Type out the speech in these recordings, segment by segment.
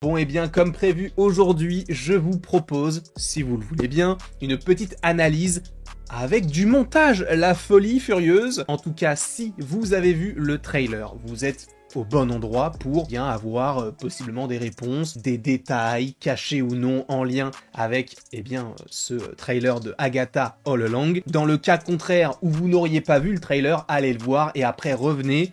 Bon et bien comme prévu aujourd'hui, je vous propose, si vous le voulez bien, une petite analyse avec du montage, la folie furieuse. En tout cas, si vous avez vu le trailer, vous êtes au bon endroit pour bien avoir possiblement des réponses, des détails cachés ou non en lien avec ce trailer de Agatha All Along. Dans le cas contraire où vous n'auriez pas vu le trailer, allez le voir et après revenez.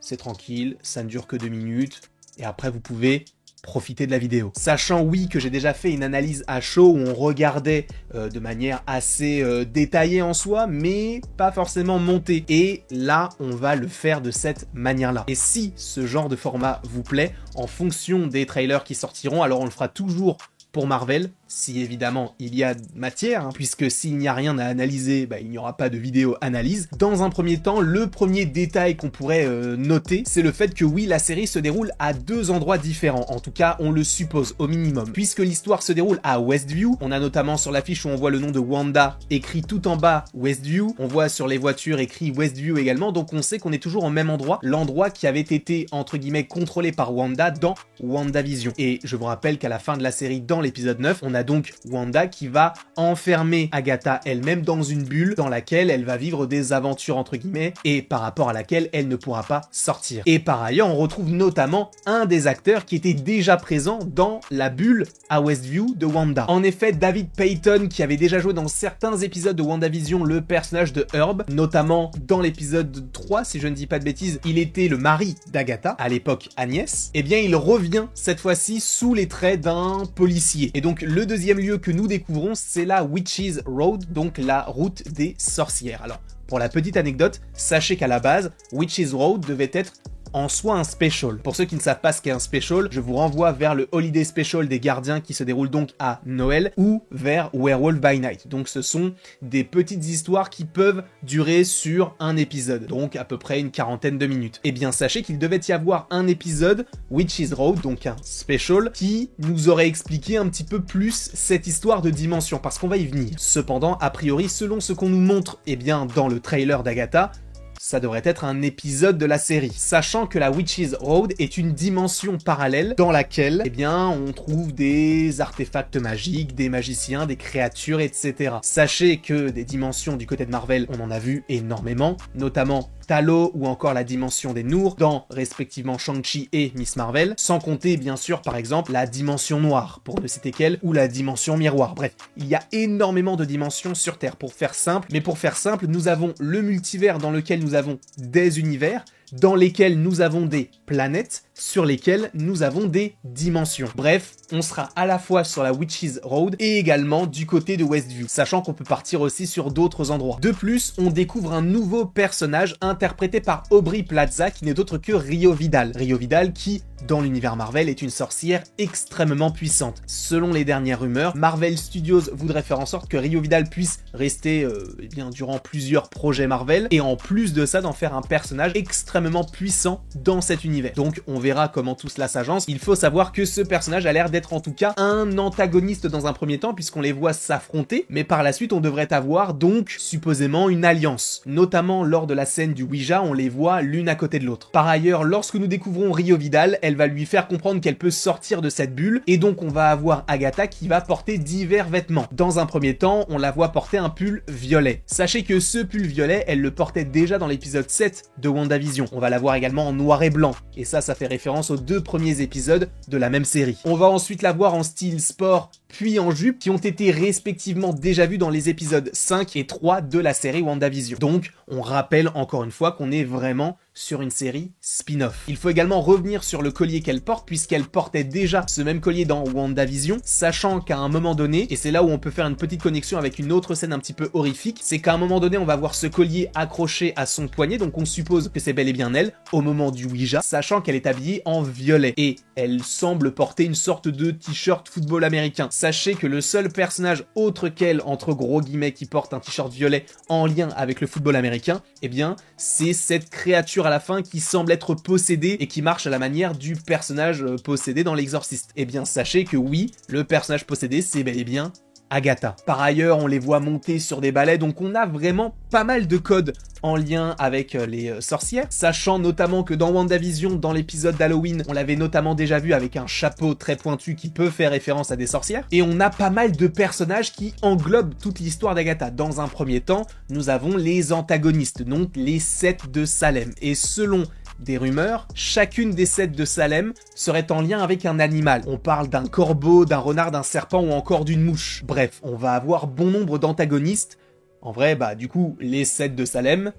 C'est tranquille, ça ne dure que 2 minutes et après vous pouvez profiter de la vidéo. Sachant oui que j'ai déjà fait une analyse à chaud où on regardait de manière assez détaillée en soi, mais pas forcément montée. Et là, on va le faire de cette manière-là. Et si ce genre de format vous plaît, en fonction des trailers qui sortiront, alors on le fera toujours pour Marvel, si évidemment il y a matière, puisque s'il n'y a rien à analyser, il n'y aura pas de vidéo analyse. Dans un premier temps, le premier détail qu'on pourrait noter, c'est le fait que oui, la série se déroule à 2 endroits différents, en tout cas on le suppose au minimum, puisque l'histoire se déroule à Westview. On a notamment sur l'affiche où on voit le nom de Wanda écrit tout en bas Westview, on voit sur les voitures écrit Westview également, donc on sait qu'on est toujours au même endroit, l'endroit qui avait été entre guillemets contrôlé par Wanda dans WandaVision. Et je vous rappelle qu'à la fin de la série, dans l'épisode 9, on a donc Wanda qui va enfermer Agatha elle-même dans une bulle dans laquelle elle va vivre des aventures entre guillemets et par rapport à laquelle elle ne pourra pas sortir. Et par ailleurs, on retrouve notamment un des acteurs qui était déjà présent dans la bulle à Westview de Wanda. En effet, David Payton, qui avait déjà joué dans certains épisodes de WandaVision le personnage de Herb, notamment dans l'épisode 3, si je ne dis pas de bêtises, il était le mari d'Agatha, à l'époque Agnès, et bien il revient cette fois-ci sous les traits d'un policier. Et donc le deuxième lieu que nous découvrons, c'est la Witches Road, donc la route des sorcières. Alors, pour la petite anecdote, sachez qu'à la base, Witches Road devait être en soi un special. Pour ceux qui ne savent pas ce qu'est un special, je vous renvoie vers le Holiday Special des Gardiens qui se déroule donc à Noël ou vers Werewolf by Night. Donc ce sont des petites histoires qui peuvent durer sur un épisode, donc à peu près une 40aine de minutes. Et bien sachez qu'il devait y avoir un épisode, Witches Road, donc un special, qui nous aurait expliqué un petit peu plus cette histoire de dimension, parce qu'on va y venir. Cependant, a priori, selon ce qu'on nous montre dans le trailer d'Agatha, ça devrait être un épisode de la série, sachant que la Witches Road est une dimension parallèle dans laquelle, on trouve des artefacts magiques, des magiciens, des créatures, etc. Sachez que des dimensions du côté de Marvel, on en a vu énormément, notamment Talo ou encore la dimension des Noors dans respectivement Shang-Chi et Miss Marvel, sans compter bien sûr par exemple la dimension noire, pour ne citer qu'elle, ou la dimension miroir. Bref, il y a énormément de dimensions sur Terre pour faire simple, mais pour faire simple, nous avons le multivers dans lequel nous avons des univers, dans lesquels nous avons des planètes, sur lesquelles nous avons des dimensions. Bref, on sera à la fois sur la Witches Road et également du côté de Westview, sachant qu'on peut partir aussi sur d'autres endroits. De plus, on découvre un nouveau personnage interprété par Aubrey Plaza qui n'est d'autre que Rio Vidal. Rio Vidal qui, dans l'univers Marvel, est une sorcière extrêmement puissante. Selon les dernières rumeurs, Marvel Studios voudrait faire en sorte que Rio Vidal puisse rester durant plusieurs projets Marvel et en plus de ça d'en faire un personnage extrêmement puissant dans cet univers. Donc on verra comment tout cela s'agence. Il faut savoir que ce personnage a l'air d'être en tout cas un antagoniste dans un premier temps puisqu'on les voit s'affronter, mais par la suite on devrait avoir donc supposément une alliance. Notamment lors de la scène du Ouija, on les voit l'une à côté de l'autre. Par ailleurs, lorsque nous découvrons Rio Vidal, elle va lui faire comprendre qu'elle peut sortir de cette bulle et donc on va avoir Agatha qui va porter divers vêtements. Dans un premier temps, on la voit porter un pull violet. Sachez que ce pull violet, elle le portait déjà dans l'épisode 7 de WandaVision. On va la voir également en noir et blanc et ça fait référence aux 2 premiers épisodes de la même série. On va ensuite la voir en style sport puis en jupe qui ont été respectivement déjà vus dans les épisodes 5 et 3 de la série WandaVision. Donc on rappelle encore une fois qu'on est vraiment sur une série spin-off. Il faut également revenir sur le collier qu'elle porte puisqu'elle portait déjà ce même collier dans WandaVision, sachant qu'à un moment donné, et c'est là où on peut faire une petite connexion avec une autre scène un petit peu horrifique, c'est qu'à un moment donné on va voir ce collier accroché à son poignet, donc on suppose que c'est bel et bien elle au moment du Ouija, sachant qu'elle est habillée en violet et elle semble porter une sorte de t-shirt football américain. Sachez que le seul personnage autre qu'elle, entre gros guillemets, qui porte un t-shirt violet en lien avec le football américain, c'est cette créature à la fin qui semble être possédée et qui marche à la manière du personnage possédé dans l'Exorciste. Sachez que oui, le personnage possédé, c'est bel et bien Agatha. Par ailleurs, on les voit monter sur des balais, donc on a vraiment pas mal de codes en lien avec les sorcières, sachant notamment que dans WandaVision, dans l'épisode d'Halloween, on l'avait notamment déjà vu avec un chapeau très pointu qui peut faire référence à des sorcières, et on a pas mal de personnages qui englobent toute l'histoire d'Agatha. Dans un premier temps, nous avons les antagonistes, donc les 7 de Salem, et selon des rumeurs, chacune des 7 de Salem serait en lien avec un animal. On parle d'un corbeau, d'un renard, d'un serpent ou encore d'une mouche. Bref, on va avoir bon nombre d'antagonistes. En vrai, du coup, les 7 de Salem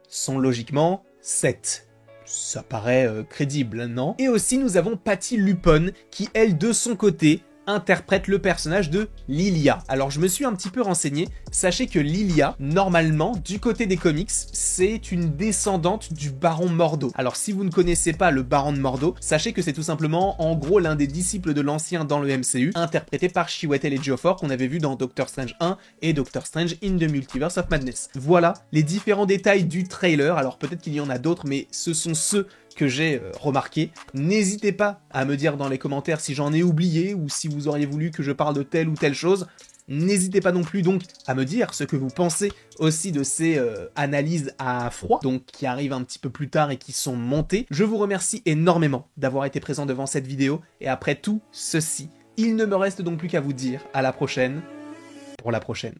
sont logiquement 7. Ça paraît crédible, non? Et aussi, nous avons Patti LuPone, qui, elle, de son côté, interprète le personnage de Lilia. Alors je me suis un petit peu renseigné, sachez que Lilia, normalement, du côté des comics, c'est une descendante du Baron Mordo. Alors si vous ne connaissez pas le Baron de Mordo, sachez que c'est tout simplement, en gros, l'un des disciples de l'ancien dans le MCU, interprété par Chiwetel Ejiofor, qu'on avait vu dans Doctor Strange 1 et Doctor Strange in the Multiverse of Madness. Voilà les différents détails du trailer, alors peut-être qu'il y en a d'autres, mais ce sont ceux que j'ai remarqué. N'hésitez pas à me dire dans les commentaires si j'en ai oublié ou si vous auriez voulu que je parle de telle ou telle chose. N'hésitez pas non plus donc à me dire ce que vous pensez aussi de ces analyses à froid, donc qui arrivent un petit peu plus tard et qui sont montées. Je vous remercie énormément d'avoir été présent devant cette vidéo, et après tout ceci, il ne me reste donc plus qu'à vous dire à la prochaine pour la prochaine.